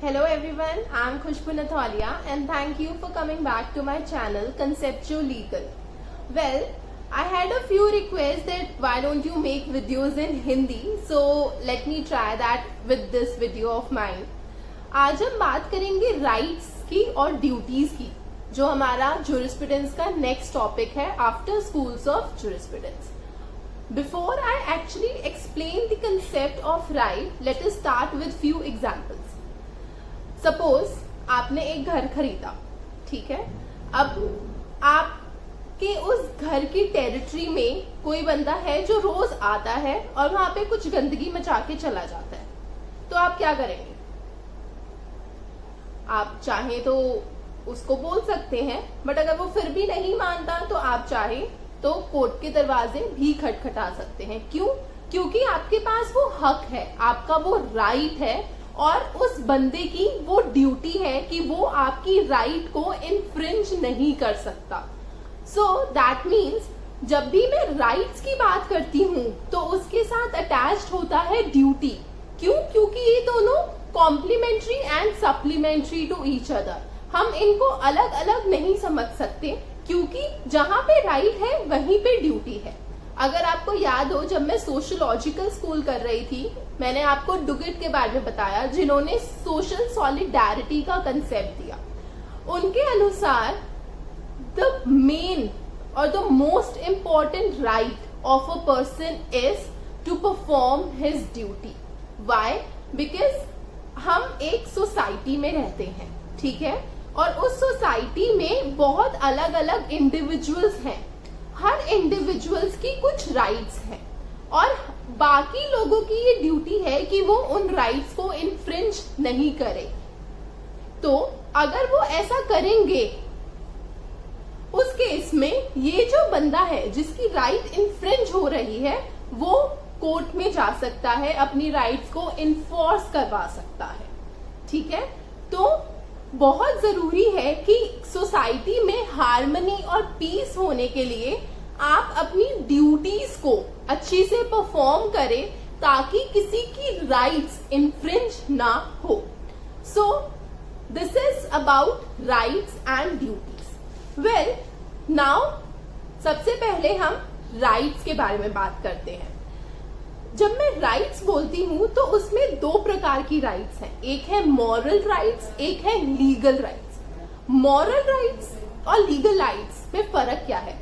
Hello everyone, I am Khushbu Nathalia and thank you for coming back to my channel Conceptual Legal. Well, I had a few requests that why don't you make videos in Hindi, so let me try that with this video of mine. आज हम बात करेंगे rights की और duties की, जो हमारा jurisprudence का नेक्स्ट टॉपिक है after schools of jurisprudence. Before I actually explain the concept of right, let us start with few examples. Suppose आपने एक घर खरीदा, ठीक है. अब आपके उस घर की टेरिटरी में कोई बंदा है जो रोज आता है और वहां पे कुछ गंदगी मचा के चला जाता है, तो आप क्या करेंगे? आप चाहें तो उसको बोल सकते हैं, बट अगर वो फिर भी नहीं मानता तो आप चाहे तो कोर्ट के दरवाजे भी खटखटा सकते हैं. क्यों? क्योंकि आपके पास वो हक है, आपका वो राइट है और उस बंदे की वो ड्यूटी है कि वो आपकी राइट को इन्फ्रिंज नहीं कर सकता. सो दैट मीन्स जब भी मैं राइट्स की बात करती हूँ तो उसके साथ अटैच्ड होता है ड्यूटी. क्यों? क्योंकि ये दोनों complementary and supplementary to each other. हम इनको अलग अलग नहीं समझ सकते, क्योंकि जहां पे राइट है वहीं पे ड्यूटी है. अगर आपको याद हो, जब मैं सोशियोलॉजिकल स्कूल कर रही थी, मैंने आपको डुगेट के बारे में बताया, जिन्होंने सोशल सॉलिडारिटी का कंसेप्ट दिया. उनके अनुसार द मेन और the most important right of a person is to perform his duty. Why? Because हम एक सोसाइटी में रहते हैं, ठीक है, और उस सोसाइटी में बहुत अलग अलग इंडिविजुअल्स हैं. हर इंडिविजुअल्स की कुछ राइट्स हैं और बाकी लोगों की ये ड्यूटी है कि वो उन राइट्स को इन्फ्रिंज नहीं करे. तो अगर वो ऐसा करेंगे, उस केस में ये जो बंदा है जिसकी राइट इन्फ्रिंज हो रही है, वो कोर्ट में जा सकता है, अपनी राइट्स को इन्फोर्स करवा सकता है. ठीक है, तो बहुत जरूरी है कि सोसाइटी में हार्मनी और पीस होने के लिए आप अपनी ड्यूटीज को अच्छी से परफॉर्म करें ताकि किसी की राइट्स इन्फ्रिंज ना हो. So this is about rights and duties. Well, now सबसे पहले हम राइट्स के बारे में बात करते हैं. जब मैं राइट्स बोलती हूँ तो उसमें दो प्रकार की राइट्स हैं. एक है मॉरल राइट्स, एक है लीगल राइट्स. मॉरल राइट्स और लीगल राइट्स में फर्क क्या है?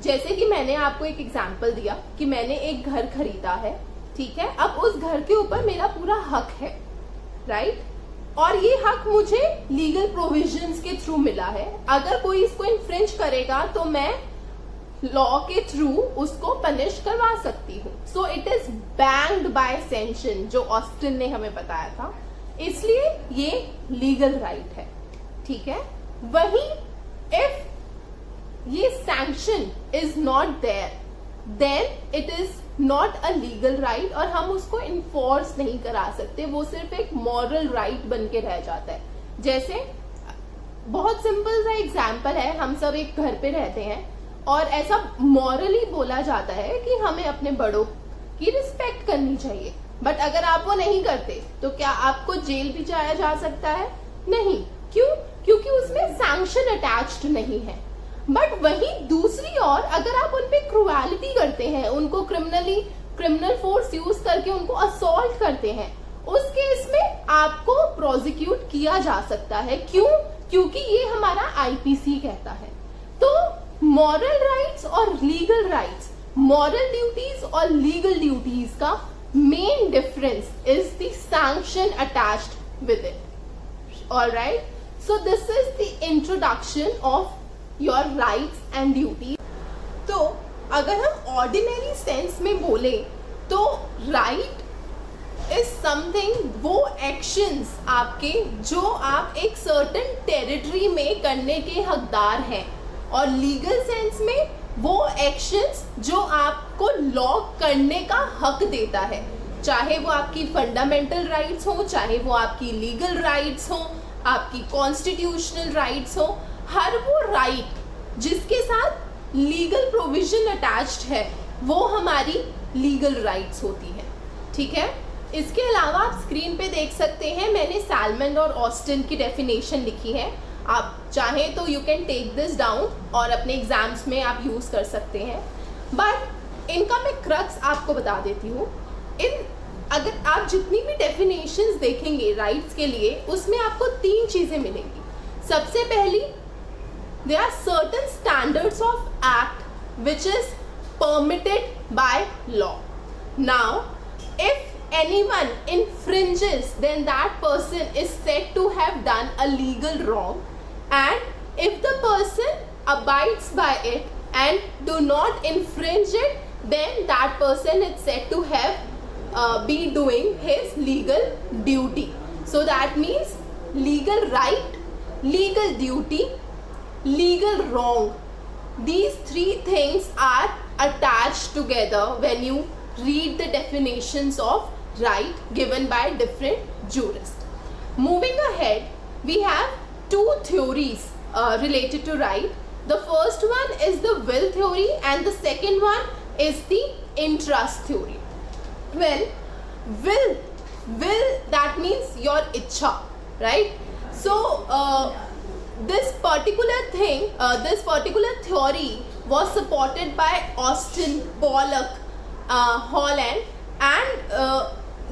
जैसे कि मैंने आपको एक एग्जांपल दिया कि मैंने एक घर खरीदा है, ठीक है. अब उस घर के ऊपर मेरा पूरा हक है, राइट, और ये हक मुझे लीगल प्रोविजंस के थ्रू मिला है. अगर कोई इसको इन्फ्रिंज करेगा तो मैं लॉ के थ्रू उसको पनिश करवा सकती हूँ. So it is backed by sanction, जो ऑस्टिन ने हमें बताया था. इसलिए ये लीगल राइट है, ठीक है. वहीं इफ ये sanction is not there, then it is not a legal right और हम उसको इन्फोर्स नहीं करा सकते. वो सिर्फ एक मॉरल राइट बन के रह जाता है. जैसे बहुत सिंपल सा एग्जाम्पल है, हम सब एक घर पे रहते हैं और ऐसा मॉरली बोला जाता है कि हमें अपने बड़ों की रिस्पेक्ट करनी चाहिए, बट अगर आप वो नहीं करते तो क्या आपको जेल भी जाया जा सकता है? नहीं. क्यों? क्योंकि उसमें सैंक्शन अटैच्ड नहीं है. बट वहीं दूसरी ओर अगर आप उन पे क्रुएलिटी करते हैं, उनको क्रिमिनल फोर्स यूज करके उनको असॉल्ट करते हैं, उस केस में आपको प्रोसिक्यूट किया जा सकता है. क्यों? क्योंकि ये हमारा आईपीसी कहता है. तो मॉरल राइट्स और लीगल राइट्स, मॉरल ड्यूटीज और लीगल ड्यूटीज का main difference is the sanction attached with it. Alright, so this is the introduction of your rights and duties. तो अगर हम ऑर्डिनरी सेंस में बोले तो राइट इज समथिंग, वो एक्शंस आपके जो आप एक सर्टेन टेरिटरी में करने के हकदार हैं, और लीगल सेंस में वो एक्शंस जो आपको लॉ करने का हक देता है, चाहे वो आपकी फंडामेंटल राइट्स हो, चाहे वो आपकी लीगल राइट्स हो, आपकी कॉन्स्टिट्यूशनल राइट्स हो. हर वो राइट जिसके साथ लीगल प्रोविजन अटैच्ड है वो हमारी लीगल राइट्स होती है. ठीक है, इसके अलावा आप स्क्रीन पे देख सकते हैं मैंने सैलमन और ऑस्टिन की डेफिनेशन लिखी है। आप चाहें तो you can take this down और अपने एग्जाम्स में आप यूज़ कर सकते हैं। बट इनका मैं क्रक्स आपको बता देती हूँ। अगर आप जितनी भी डेफिनेशंस देखेंगे राइट्स के लिए, उसमें आपको 3 चीज़ें मिलेंगी। सबसे पहली, there are certain standards of act which is permitted by law. Now, if anyone infringes, then that person is said to have done a legal wrong, and if the person abides by it and do not infringe it, then that person is said to have be doing his legal duty. So that means legal right, legal duty, legal wrong. These 3 things are attached together when you read the definitions of right given by different jurists. Moving ahead, we have 2 theories related to right. The first one is the will theory and the second one is the interest theory. Well, will that means your ichha, right? So this particular theory was supported by Austin, Pollock, Holland, and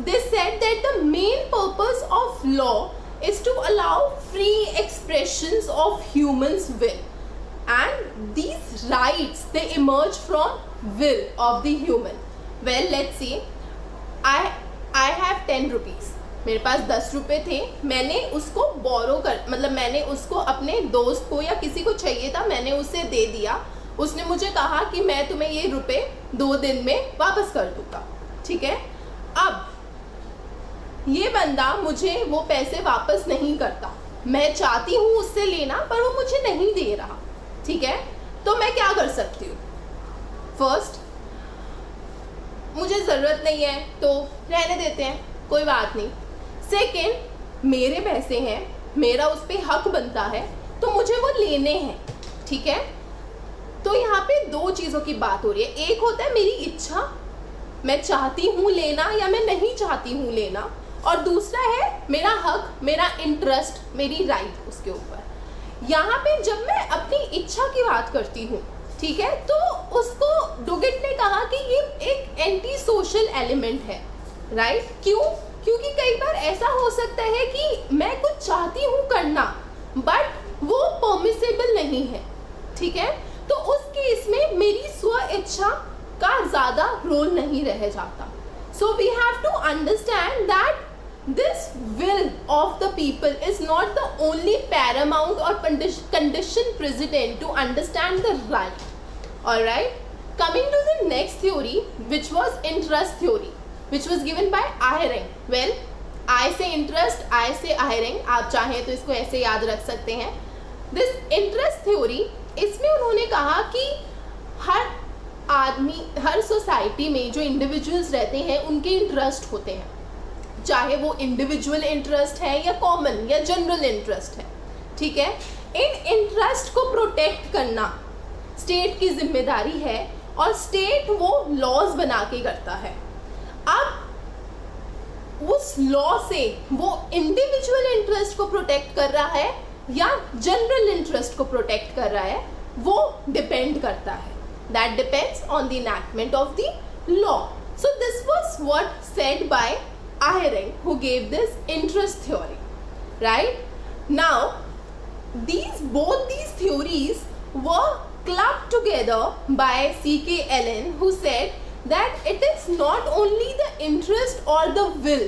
they said that the main purpose of law is to allow free expressions of humans' will, and these rights, they emerge from will of the human. Well, let's see. I have 10 rupees. मेरे पास 10 रुपये थे, मैंने उसको मैंने उसको अपने दोस्त को या किसी को चाहिए था, मैंने उसे दे दिया। उसने मुझे कहा कि मैं तुम्हें ये रुपए 2 दिन में वापस कर दूंगा, ठीक है। अब ये बंदा मुझे वो पैसे वापस नहीं करता, मैं चाहती हूँ उससे लेना पर वो मुझे नहीं दे रहा, ठीक है। तो मैं क्या कर सकती हूँ? फर्स्ट, मुझे ज़रूरत नहीं है तो रहने देते हैं, कोई बात नहीं। सेकेंड, मेरे पैसे हैं, मेरा उस पर हक बनता है तो मुझे वो लेने हैं, ठीक है। तो यहाँ पे 2 चीज़ों की बात हो रही है। एक होता है मेरी इच्छा, मैं चाहती हूँ लेना या मैं नहीं चाहती हूँ लेना, और दूसरा है मेरा हक, मेरा इंटरेस्ट, मेरी राइट उसके ऊपर। यहाँ पे जब मैं अपनी इच्छा की बात करती हूँ, ठीक है, तो उसको डुगिट ने कहा कि ये एक एंटी सोशल एलिमेंट है, राइट। क्यों? क्योंकि कई बार ऐसा हो सकता है कि मैं कुछ चाहती हूँ करना बट वो परमिसेबल नहीं है, ठीक है। तो उस केस में मेरी स्व इच्छा का ज़्यादा रोल नहीं रह जाता। So we have to understand that this will of the people is not the only paramount or condition precedent to understand the right. Alright, coming to the next theory, which was interest theory, which was given by Eyring. Well, I say interest, I say Eyring, आप चाहें तो इसको ऐसे याद रख सकते हैं। This interest theory, इसमें उन्होंने कहा कि हर आदमी, हर सोसाइटी में जो इंडिविजुअल्स रहते हैं उनके इंटरेस्ट होते हैं, चाहे वो इंडिविजुअल इंटरेस्ट है या कॉमन या जनरल इंटरेस्ट है, ठीक है। इन इंटरेस्ट को प्रोटेक्ट करना स्टेट की जिम्मेदारी है और स्टेट वो लॉज बना के करता है। अब उस लॉ से वो इंडिविजुअल इंटरेस्ट को प्रोटेक्ट कर रहा है या जनरल इंटरेस्ट को प्रोटेक्ट कर रहा है, वो डिपेंड करता है। That depends on the enactment of the law. So this was what said bye Eyring, who gave this interest theory, right? Now, both these theories were clubbed together by C.K. Allen, who said that it is not only the interest or the will,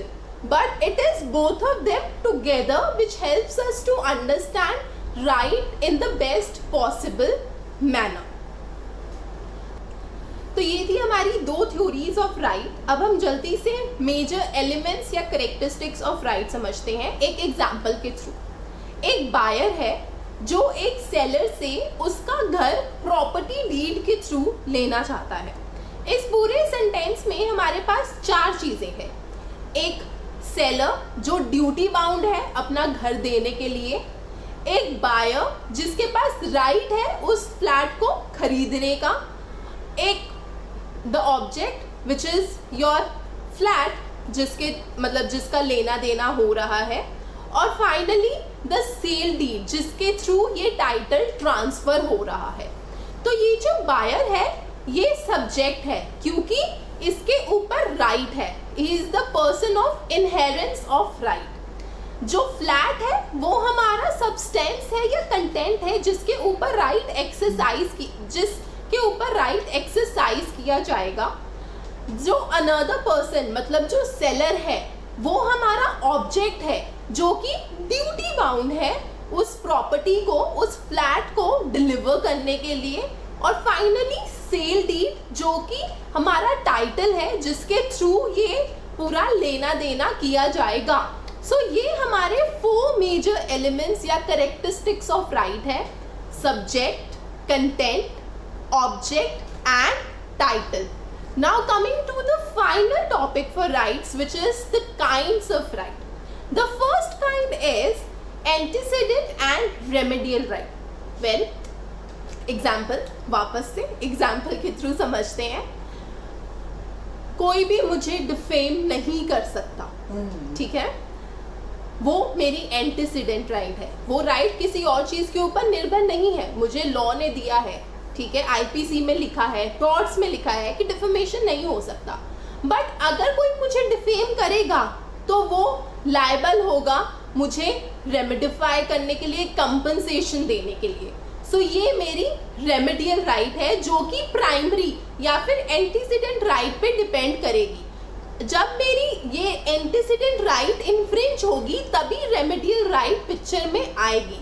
but it is both of them together which helps us to understand right in the best possible manner. तो ये थी हमारी 2 theories of right. अब हम जल्दी से major elements या characteristics of right समझते हैं एक एग्जाम्पल के थ्रू। एक बायर है जो एक सेलर से उसका घर प्रॉपर्टी डीड के थ्रू लेना चाहता है। इस पूरे सेंटेंस में हमारे पास 4 चीज़ें हैं। एक सेलर जो ड्यूटी बाउंड है अपना घर देने के लिए, एक बायर जिसके पास राइट है उस फ्लैट को खरीदने का, एक the object which is your flat जिसके मतलब जिसका लेना देना हो रहा है, और फाइनली द सेल डीड जिसके थ्रू ये टाइटल ट्रांसफर हो रहा है। तो ये जो बायर है ये सब्जेक्ट है क्योंकि इसके ऊपर राइट है, he is the person of inherence of right. जो फ्लैट है वो हमारा सब्सटेंस है या कंटेंट है जिसके ऊपर राइट एक्सरसाइज किया जाएगा। जो अनदर पर्सन मतलब जो सेलर है वो हमारा ऑब्जेक्ट है जो कि ड्यूटी बाउंड है उस प्रॉपर्टी को, उस फ्लैट को डिलीवर करने के लिए। और फाइनली सेल डीड जो कि हमारा टाइटल है जिसके थ्रू ये पूरा लेना देना किया जाएगा। सो ये हमारे 4 मेजर एलिमेंट्स या कैरेक्टरिस्टिक्स ऑफ राइट है, subject, content, object and title. Now coming to the final topic for rights which is the kinds of right. The first kind is antecedent and remedial right. Well, example, वापस से example के through समझते हैं। कोई भी मुझे defame नहीं कर सकता, ठीक है, वो मेरी एंटीसीडेंट राइट है। वो राइट किसी और चीज के ऊपर निर्भर नहीं है, मुझे लॉ ने दिया है, ठीक है, आईपीसी में लिखा है, टॉर्ट्स में लिखा है कि डिफेमेशन नहीं हो सकता। बट अगर कोई मुझे डिफेम करेगा तो वो लायबल होगा मुझे रेमेडिफाई करने के लिए, कंपनसेशन देने के लिए। सो ये मेरी रेमेडियल राइट है जो कि प्राइमरी या फिर एंटीसीडेंट राइट पे डिपेंड करेगी। जब मेरी ये एंटीसीडेंट राइट इन्फ्रिंज होगी तभी रेमेडियल राइट पिक्चर में आएगी,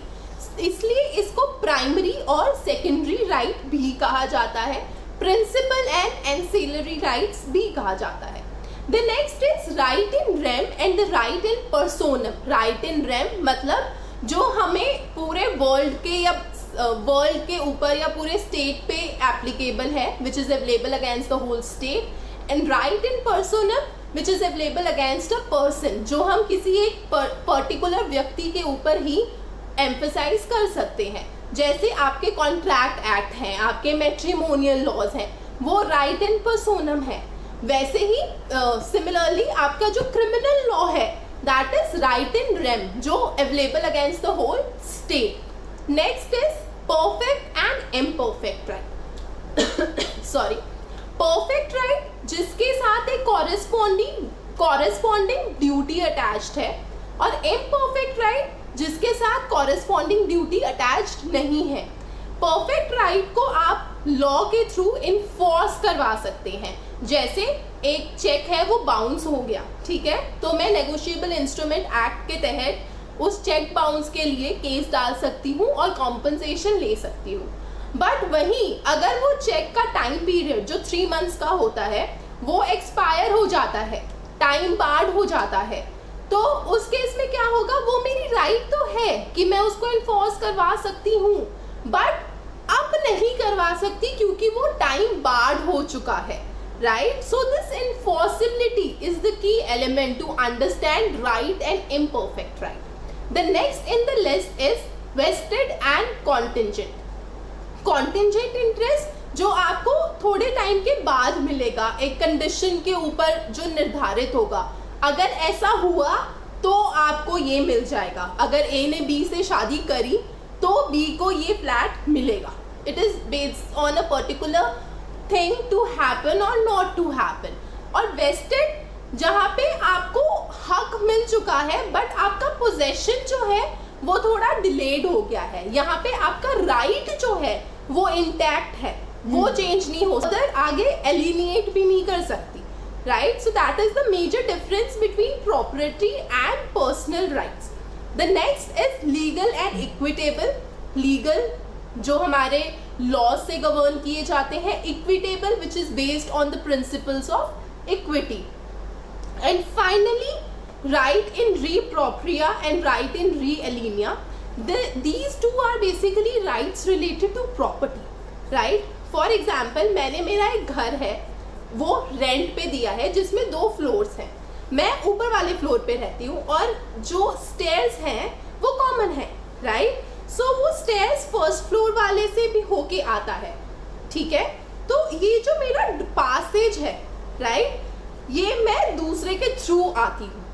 इसलिए इसको प्राइमरी और सेकेंडरी राइट भी कहा जाता है, प्रिंसिपल एंड एंसिलरी राइट्स भी कहा जाता है। The next is right in rem and the right in personam. Right in rem मतलब जो हमें पूरे वर्ल्ड के या वर्ल्ड के ऊपर या पूरे स्टेट पे एप्लीकेबल है, which is available against the whole state, and right in personam which is available against a person, जो हम किसी एक पर्टिकुलर व्यक्ति के ऊपर ही एम्फसाइज कर सकते हैं। जैसे आपके कॉन्ट्रैक्ट एक्ट हैं, आपके मैट्रिमोनियल लॉज हैं, वो राइट इन पर्सोनम है। वैसे ही सिमिलरली आपका जो क्रिमिनल लॉ है that is right in rem, जो available against the whole state. Next is perfect and imperfect right. Sorry, perfect right जिसके साथ एक कॉरेस्पॉन्डिंग ड्यूटी अटैच्ड है, और इम्परफेक्ट राइट जिसके साथ कॉरेस्पॉन्डिंग ड्यूटी अटैच्ड नहीं है। परफेक्ट राइट को आप लॉ के थ्रू इन्फोर्स करवा सकते हैं। जैसे एक चेक है वो बाउंस हो गया, ठीक है, तो मैं नेगोशिएबल इंस्ट्रूमेंट एक्ट के तहत उस चेक बाउंस के लिए केस डाल सकती हूँ और कॉम्पनसेशन ले सकती हूँ। बट वहीं अगर वो चेक का टाइम पीरियड जो 3 मंथ्स का होता है वो एक्सपायर हो जाता है, टाइम बार्ड हो जाता है, तो उस केस में क्या होगा, वो मेरी राइट तो है कि मैं उसको इन्फोर्स करवा सकती हूँ, बट अब नहीं करवा सकती क्योंकि वो टाइम बार्ड हो चुका है, right? So this enforceability is the key element to understand right and imperfect right. The next in the list is vested and contingent. Contingent interest जो आपको थोड़े टाइम के बाद मिलेगा, एक कंडीशन के ऊपर जो निर्धारित होगा। अगर ऐसा हुआ तो आपको ये मिल जाएगा, अगर ए ने बी से शादी करी तो बी को ये फ्लैट मिलेगा। It is based on a particular thing to happen or not to happen. और vested जहाँ पे आपको हक मिल चुका है बट आपका पोजेशन जो है वो थोड़ा डिलेड हो गया है, यहाँ पे आपका राइट जो है वो इंटैक्ट है, वो चेंज नहीं हो सकता, आगे एलिनिएट भी नहीं कर सकती, right? So that is the major difference between property and personal rights. The next is legal and equitable. Legal जो हमारे लॉ से गवर्न किए जाते हैं, equitable which is based on the principles of equity, and finally right in re propria and right in री एलिनिया। These two are basically rights related to property, right? For example, मैंने मेरा एक घर है वो रेंट पे दिया है जिसमें 2 फ्लोर्स हैं, मैं ऊपर वाले फ्लोर पे रहती हूँ और जो स्टेयर्स हैं वो कॉमन है, राइट? सो वो स्टेयर्स फर्स्ट फ्लोर वाले से भी होके आता है, ठीक है? तो ये जो मेरा पासेज है, राइट, ये मैं दूसरे के थ्रू आती हूँ,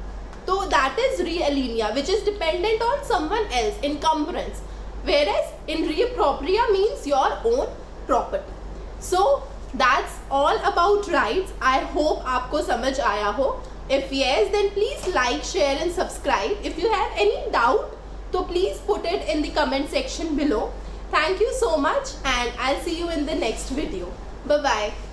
तो that is re aliena which is dependent on someone else, encumbrance, whereas in re propria means your own property. So that's all about rights. I hope आपको समझ आया हो. If yes, then please like, share and subscribe. If you have any doubt, so please put it in the comment section below. Thank you so much and I'll see you in the next video. Bye bye.